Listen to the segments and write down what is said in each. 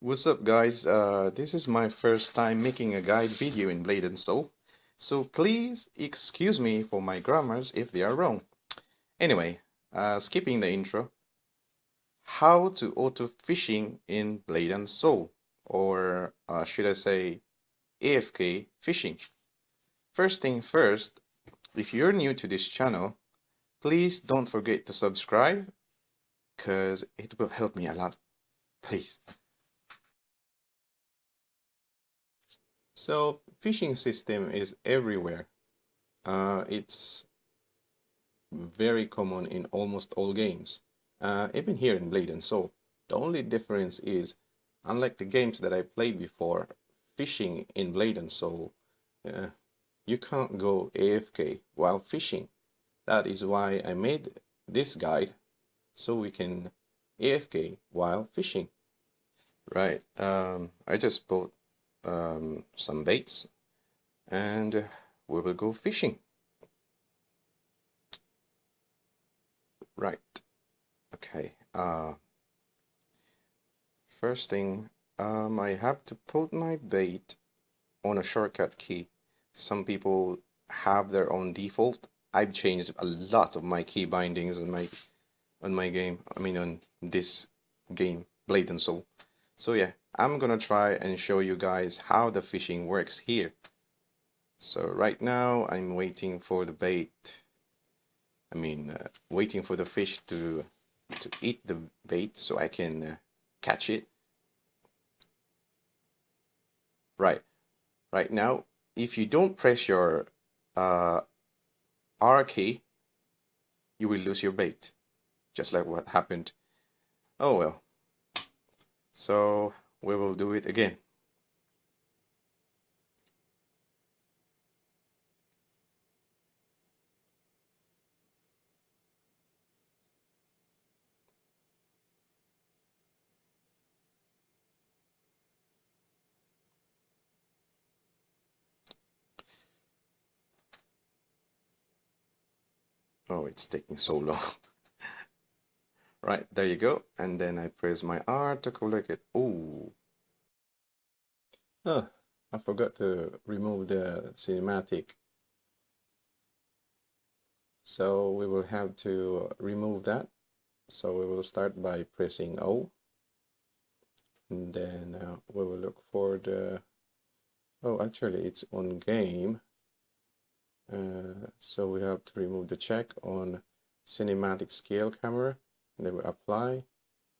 What's up guys, this is my first time making a guide video in Blade and Soul, so please excuse me for my grammars if they are wrong. Anyway, skipping the intro, how to auto fishing in Blade and Soul, or should I say AFK fishing. First thing first, if you're new to this channel, please don't forget to subscribe, cause it will help me a lot, please. So phishing system is everywhere. It's very common in almost all games, even here in Blade and Soul. The only difference is, unlike the games that I played before, fishing in Blade and Soul, you can't go AFK while fishing. That is why I made this guide, so we can AFK while fishing. Right, I just bought some baits and we will go fishing. Right, okay. First thing, I have to put my bait on a shortcut key. Some people have their own default. I've changed a lot of my key bindings on my game. I mean on this game, Blade and Soul. So yeah, I'm gonna try and show you guys how the fishing works here. So right now I'm waiting for the bait. Waiting for the fish to eat the bait so I can catch it. Right now, if you don't press your R key, you will lose your bait, just like what happened. Oh well. So we will do it again. Oh, it's taking so long. Right, there you go. And then I press my R to collect it. Oh. Oh, I forgot to remove the cinematic. So we will have to remove that. So we will start by pressing O. And then we will look for the... Oh, actually it's on game. So we have to remove the check on cinematic scale camera, and then we apply,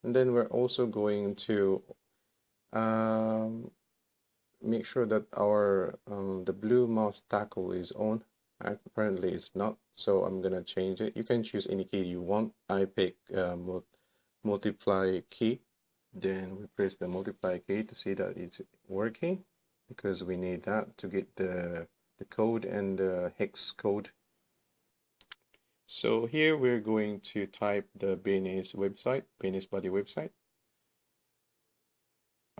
and then we're also going to make sure that our the blue mouse tackle is on. Apparently it's not, so I'm gonna change it. You can choose any key you want. I pick multiply key. Then we press the multiply key to see that it's working, because we need that to get the code and the hex code. So here we're going to type the Benny's website, Benny's body website.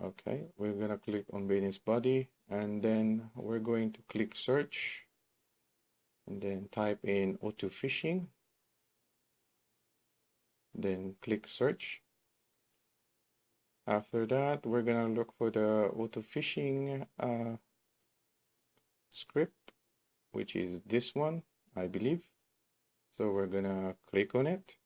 Okay, we're gonna click on Benny's body, and then we're going to click search, and then type in auto fishing, then click search. After that, we're gonna look for the auto fishing script, which is this one, I believe. So we're gonna click on it.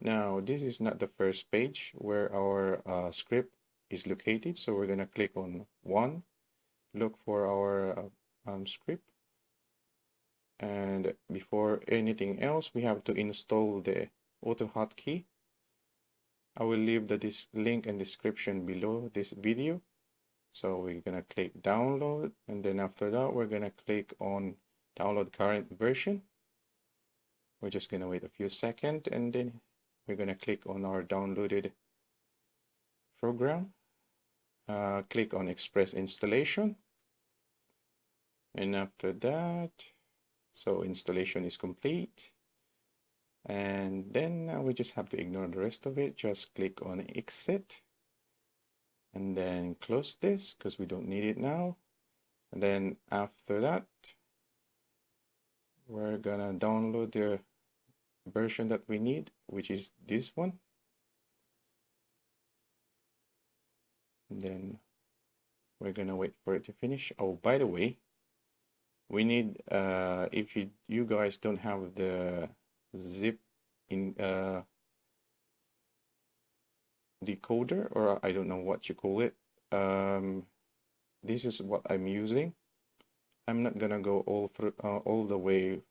Now this is not the first page where our script is located, so we're gonna click on 1, look for our script, and before anything else we have to install the auto hotkey. I will leave the link and description below this video. So we're gonna click download, and then after that we're gonna click on download current version. We're just gonna wait a few seconds, and then we're gonna click on our downloaded program. Click on express installation, and after that, so installation is complete, and then we just have to ignore the rest of it. Just click on exit, and then close this because we don't need it now. And then after that, we're gonna download version that we need, which is this one. And then we're gonna wait for it to finish. Oh, by the way, we need if you guys don't have the zip in decoder, or I don't know what you call it, this is what I'm using. I'm not gonna go all the way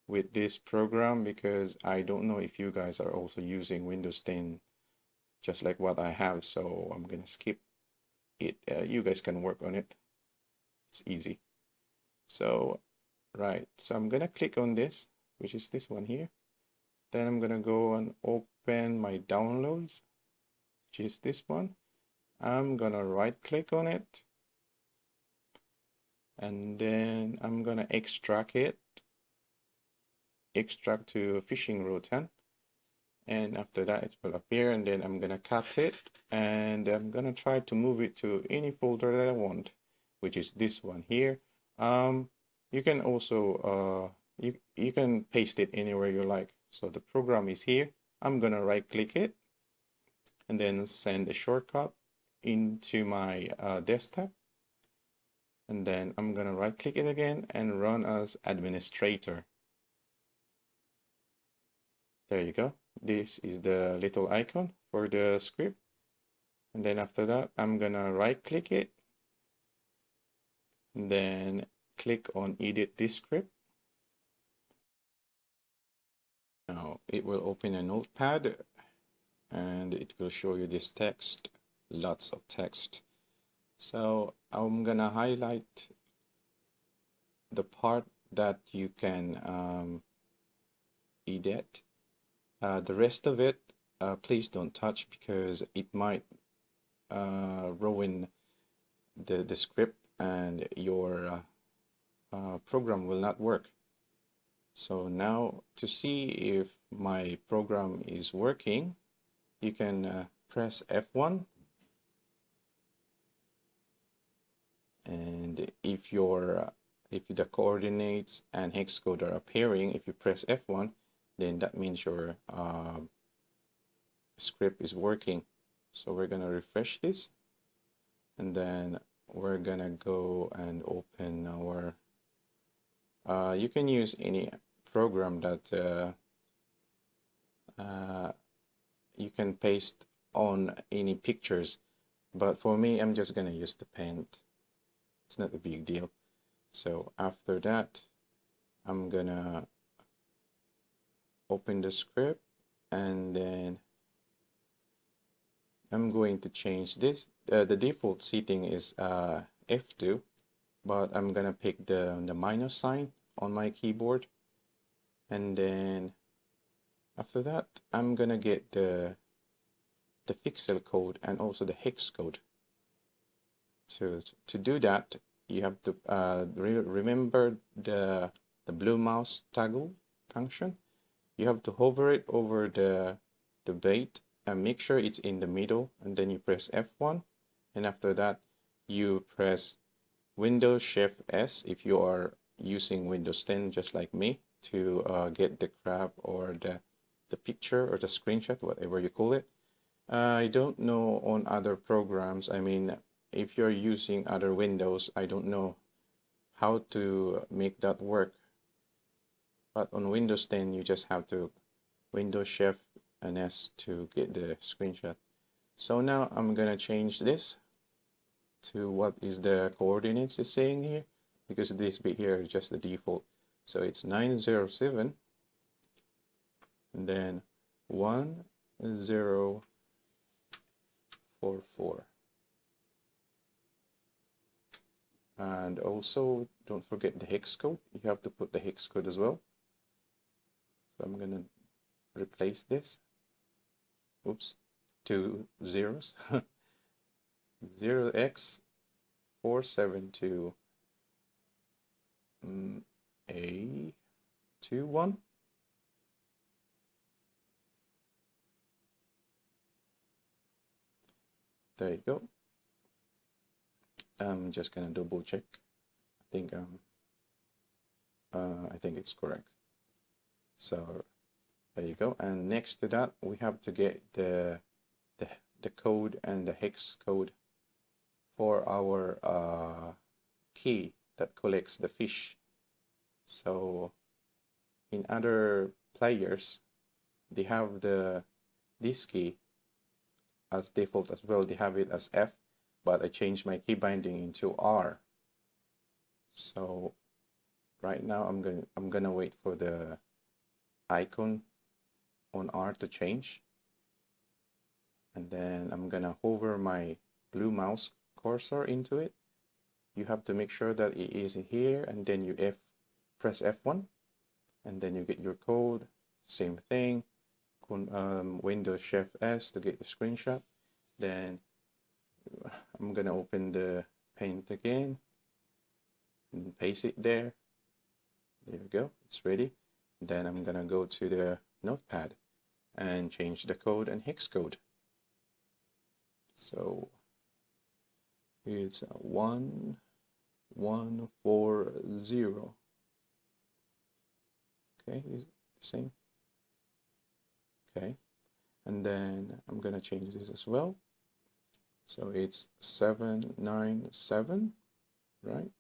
with this program because I don't know if you guys are also using Windows 10 just like what I have, so I'm gonna skip it. You guys can work on it. It's easy. So right, so I'm gonna click on this, which is this one here. Then I'm gonna go and open my downloads, which is this one. I'm gonna right click on it, and then I'm gonna extract it, extract to fishing route, and after that it will appear, and then I'm gonna cut it, and I'm gonna try to move it to any folder that I want, which is this one here. You can also you can paste it anywhere you like. So the program is here. I'm gonna right click it and then send a shortcut into my desktop, and then I'm gonna right click it again and run as administrator. There you go. This is the little icon for the script. And then after that, I'm gonna right click it and then click on edit this script. Now it will open a notepad and it will show you this text, lots of text. So I'm gonna highlight the part that you can edit. The rest of it, please don't touch because it might ruin the script and your program will not work. So now to see if my program is working, you can press F1, and if the coordinates and hex code are appearing, if you press F1, then that means your script is working. So we're gonna refresh this, and then we're gonna go and open our you can use any program that you can paste on any pictures, but for me I'm just gonna use the Paint. It's not a big deal. So after that, I'm gonna open the script, and then I'm going to change this. The default setting is F2, but I'm gonna pick the minus sign on my keyboard, and then after that I'm gonna get the pixel code and also the hex code. To do that, you have to remember the blue mouse toggle function. You have to hover it over the bait and make sure it's in the middle, and then you press F1, and after that you press Windows Shift S if you are using Windows 10 just like me, to get the crab or the picture or the screenshot, whatever you call it. I don't know on other programs. I mean, if you're using other Windows, I don't know how to make that work. But on Windows 10, you just have to Windows Shift and S to get the screenshot. So now I'm gonna change this to what is the coordinates is saying here, because this bit here is just the default. So it's 907 and then 1044. And also don't forget the hex code. You have to put the hex code as well. So I'm gonna replace this. Oops, 2 zeros. 0x472 A21. There you go. I'm just gonna double check. I think it's correct. So There you go. And next to that, we have to get the code and the hex code for our key that collects the fish. So in other players, they have this key as default as well. They have it as F, but I changed my key binding into R. So right now I'm gonna wait for the icon on R to change, and then I'm gonna hover my blue mouse cursor into it. You have to make sure that it is here, and then you press F1, and then you get your code. Same thing, Windows Shift S to get the screenshot. Then I'm gonna open the Paint again and paste it there. There we go, it's ready. Then I'm gonna go to the notepad and change the code and hex code. So it's 1140. Okay, is it the same? Okay, and then I'm gonna change this as well. So it's 797, right?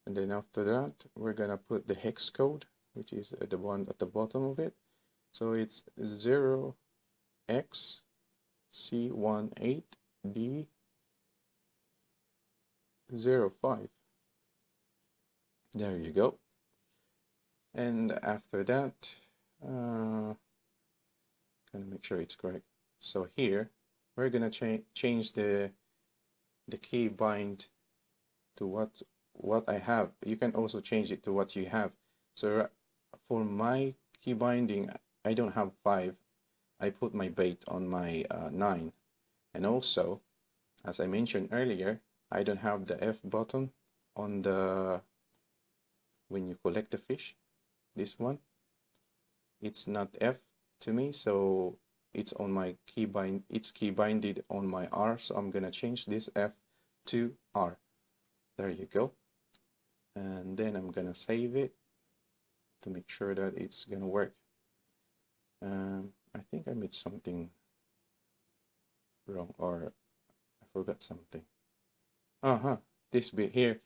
And then after that, we're gonna put the hex code, which is the one at the bottom of it. So it's 0x18D05. There you go. And after that, gonna make sure it's correct. So here, we're gonna change the key bind to what I have. You can also change it to what you have. So for my key binding, I don't have 5. I put my bait on my 9. And also, as I mentioned earlier, I don't have the F button on the when you collect the fish. This one, it's not F to me, so it's on my key bind. It's key binded on my R, so I'm gonna change this F to R. There you go. And then I'm gonna save it to make sure that it's gonna work. I think I made something wrong, or I forgot something. This bit here.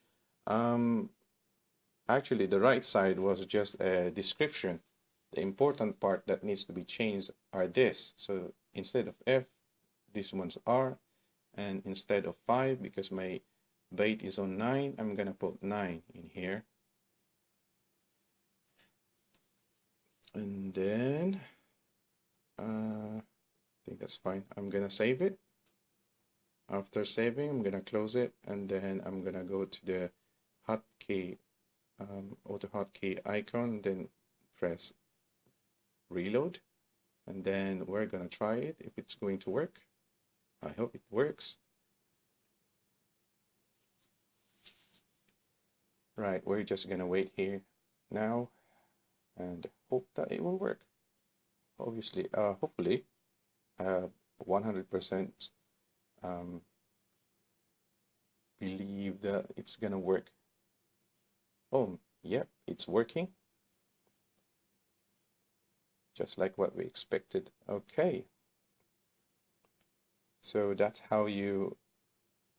Actually, the right side was just a description. The important part that needs to be changed are this. So instead of F, this one's R, and instead of 5, because my bait is on 9, I'm gonna put 9 in here. And then I think that's fine. I'm gonna save it. After saving, I'm gonna close it, and then I'm gonna go to the hotkey, auto hotkey icon, then press reload, and then we're gonna try it if it's going to work. I hope it works. Right, we're just gonna wait here now and hope that it will work. Obviously, hopefully, 100% believe that it's gonna work. Oh, yep, it's working. Just like what we expected. Okay. So that's how you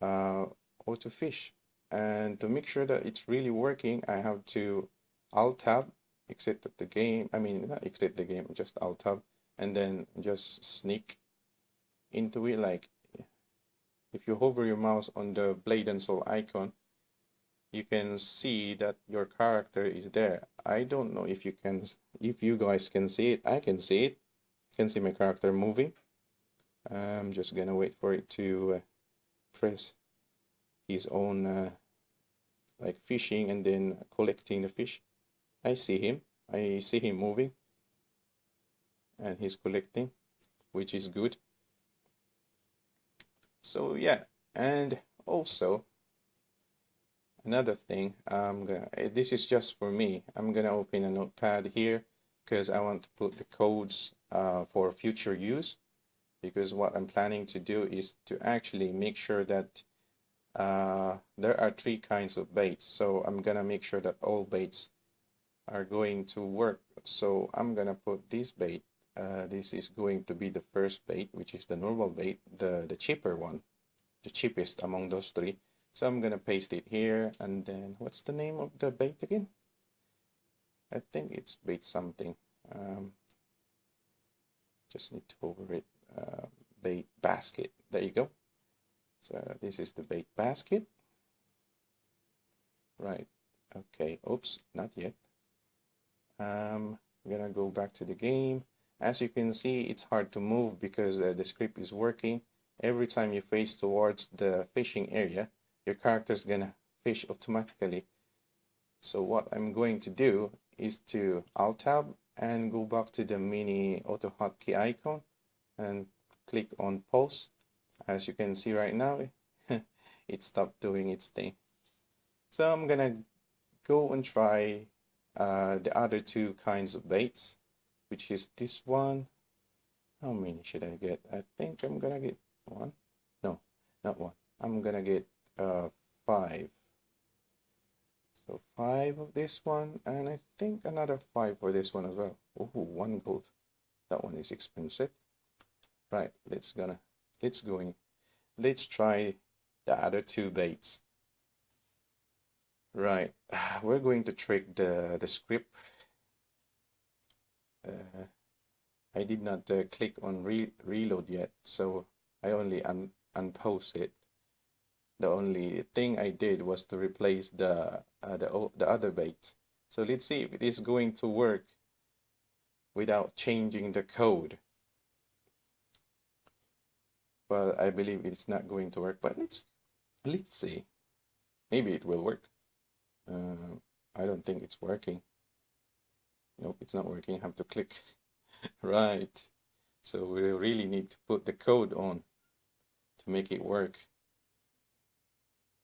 auto fish. And to make sure that it's really working, I have to Alt Tab, exit the game. I mean, not exit the game, just Alt Tab, and then just sneak into it. Like if you hover your mouse on the Blade and Soul icon, you can see that your character is there. I don't know if you guys can see it. I can see it. I can see my character moving. I'm just gonna wait for it to press his own like fishing and then collecting the fish. I see him moving, and he's collecting, which is good. So yeah, and also another thing, this is just for me. I'm gonna open a notepad here because I want to put the codes for future use, because what I'm planning to do is to actually make sure that there are 3 kinds of baits. So I'm gonna make sure that all baits are going to work. So I'm gonna put this bait. This is going to be the first bait, which is the normal bait, the cheaper one, the cheapest among those three. So I'm gonna paste it here, and then what's the name of the bait again? I think it's bait something. Just need to over it. Bait basket. There you go. So this is the bait basket. Right. Okay. Oops, not yet. I'm gonna go back to the game. As you can see, it's hard to move because the script is working. Every time you face towards the fishing area, your character's gonna fish automatically. So what I'm going to do is to Alt Tab and go back to the mini auto hotkey icon and click on pause. As you can see right now, it stopped doing its thing. So I'm gonna go and try the other two kinds of baits, which is this one. How many should I get? I think I'm gonna get one. No, not one. I'm gonna get 5. So 5 of this one, and I think another 5 for this one as well. Oh, 1 gold. That one is expensive. Right, let's try the other two baits. Right, we're going to trick the script. I did not click on reload yet, so I only unpost it. The only thing I did was to replace the other bait. So let's see if it is going to work without changing the code. But I believe it's not going to work. But let's see. Maybe it will work. I don't think it's working. Nope, it's not working. I have to click. Right. So we really need to put the code on to make it work.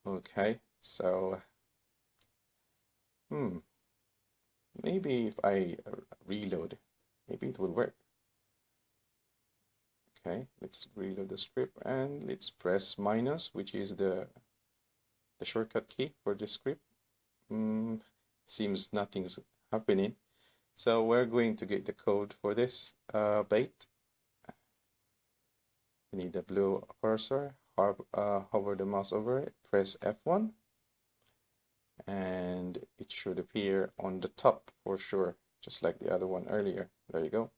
Okay, so maybe if I reload, maybe it will work. Okay, let's reload the script and let's press minus, which is the shortcut key for the script. Seems nothing's happening. So we're going to get the code for this bait. We need the blue cursor, hover the mouse over it, press F1, and it should appear on the top for sure, just like the other one earlier. There you go.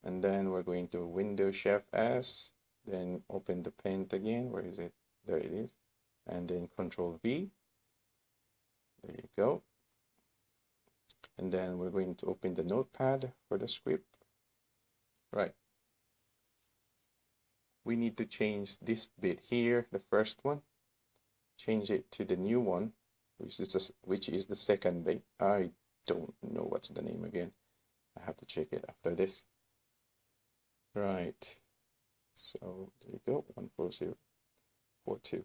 And then we're going to Windows Shift S, then open the paint again. Where is it? There it is. And then Control V. There you go. And then we're going to open the notepad for the script. Right. We need to change this bit here, the first one. Change it to the new one, which is the second bit. I don't know what's the name again. I have to check it after this. Right. So there you go. 14042.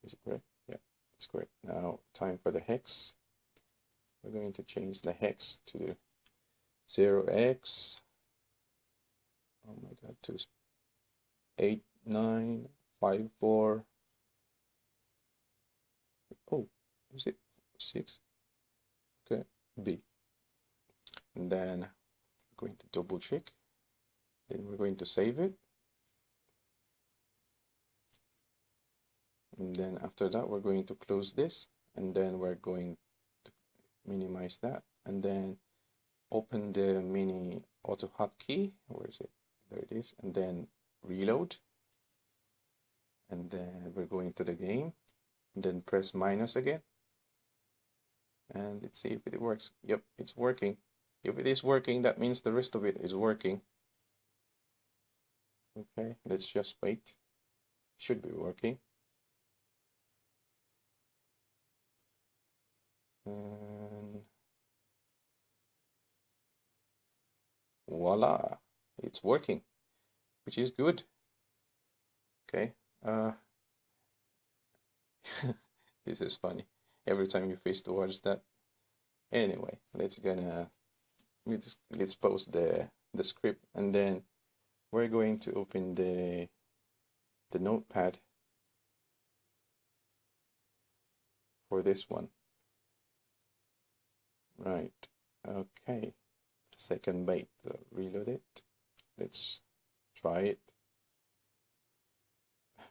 Is it correct? Yeah, it's correct. Now time for the hex. We're going to change the hex to 0x. Oh my god, 8954. Oh, is it 6? Okay, B. And then we're going to double check. Then we're going to save it. And then after that, we're going to close this. And then we're going to minimize that. And then open the mini auto hotkey. Where is it? There it is. And then reload. And then we're going to the game. And then press minus again. And let's see if it works. Yep, it's working. If it is working, that means the rest of it is working. Okay, let's just wait. Should be working. And voila, it's working, which is good. Okay, this is funny. Every time you face towards that. Anyway, let's post the script, and then we're going to open the notepad for this one. Right. Okay. Second bait. Reload it. Let's try it.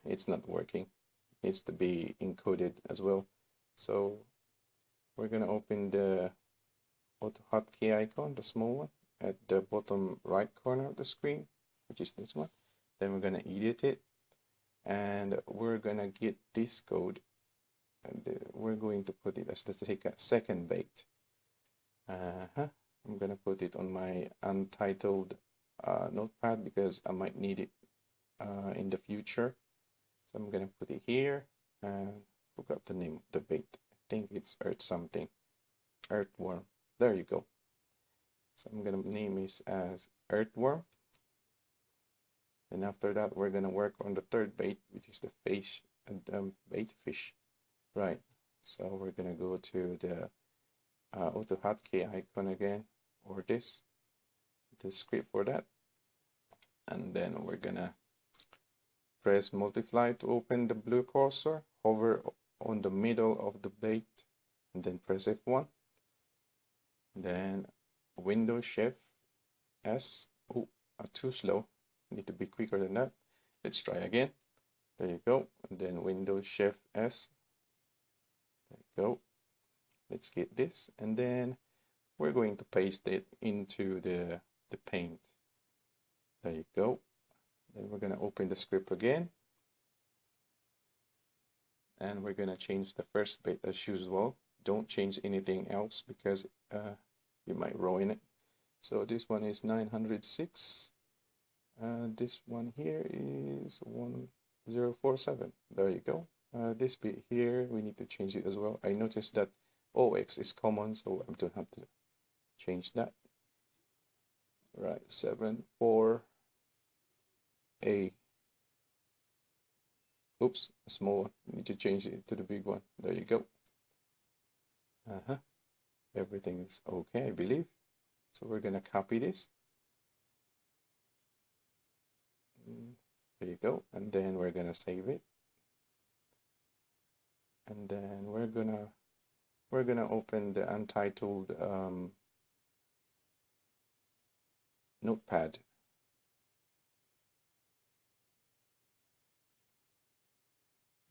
It's not working. It needs to be encoded as well. So we're gonna open the auto hotkey icon, the small one, at the bottom right corner of the screen, which is this one. Then we're gonna edit it, and we're gonna get this code, and we're going to put it as the second bait. I'm gonna put it on my untitled notepad because I might need it in the future. So I'm gonna put it here, and forgot the name of the bait. I think it's earth something, earthworm. There you go. So I'm gonna name it as earthworm. And after that, we're gonna work on the third bait, which is the fish and bait fish. Right. So we're gonna go to the auto hotkey icon again, or the script for that, and then we're gonna press multiply to open the blue cursor, hover on the middle of the bait, and then press F1. Then Windows Shift S. Oh, too slow. Need to be quicker than that. Let's try again. There you go. And then Windows Shift S. There you go. Let's get this, and then we're going to paste it into the paint. There you go. Then we're gonna open the script again, and we're gonna change the first bit as usual. Don't change anything else because you might ruin it. So this one is 906. This one here is 1047. There you go. This bit here, we need to change it as well. I noticed that OX is common, so I don't have to change that. Right, 74A. Oops, a small one. Need to change it to the big one. There you go. Everything is okay, I believe. So we're gonna copy this. There you go. And then we're gonna save it. And then we're gonna open the untitled notepad.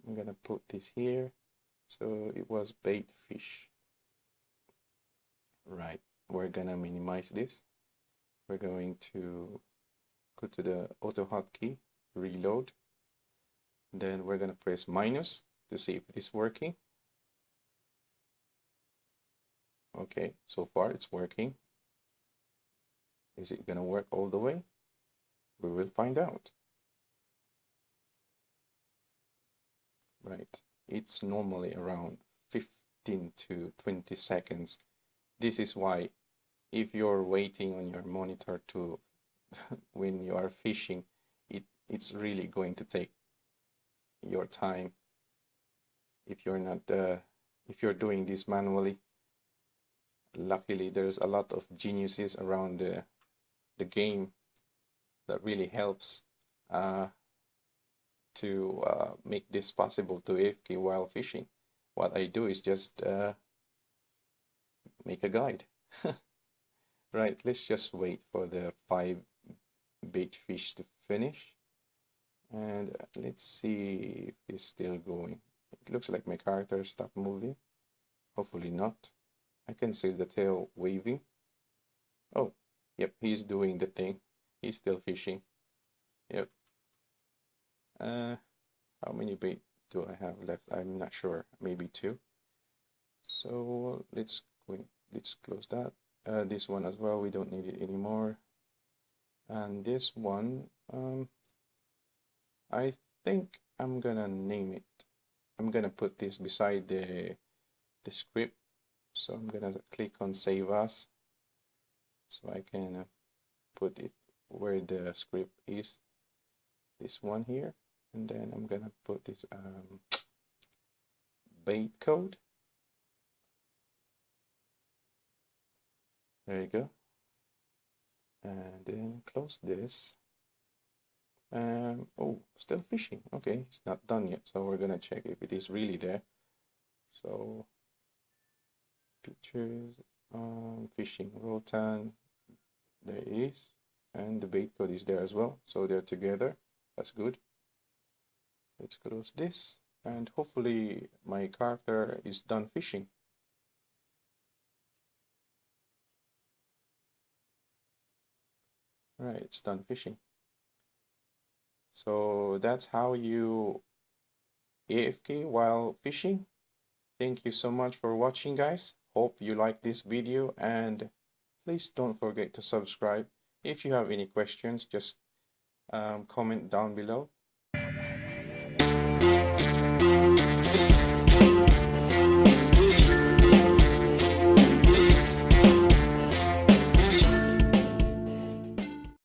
I'm gonna put this here. So it was bait fish. Right. We're gonna minimize this. We're going to go to the auto hotkey, reload. Then we're gonna press minus to see if it is working. Okay, so far it's working. Is it gonna work all the way? We will find out. Right, it's normally around 15 to 20 seconds. This is why if you're waiting on your monitor to when you are fishing, it's really going to take your time if you're not if you're doing this manually. Luckily, there's a lot of geniuses around the game that really helps to make this possible to AFK while fishing. What I do is just make a guide. Right, let's just wait for the 5 bait fish to finish. And let's see if it's still going. It looks like my character stopped moving. Hopefully not. I can see the tail waving. Oh, yep, he's doing the thing. He's still fishing. Yep. How many bait do I have left? I'm not sure. Maybe 2. So let's close that. This one as well. We don't need it anymore. And this one, I think I'm gonna name it. I'm gonna put this beside the script. So I'm gonna click on Save As, so I can put it where the script is. This one here, and then I'm gonna put this bait code. There you go. And then close this. Oh, still fishing. Okay, it's not done yet, so we're gonna check if it is really there. So pictures, Fishing Rotan, there it is, and the bait code is there as well, so they're together. That's good. Let's close this, and hopefully my character is done fishing. Right, it's done fishing. So that's how you AFK while fishing. Thank you so much for watching, guys. Hope you like this video, and please don't forget to subscribe. If you have any questions, just comment down below.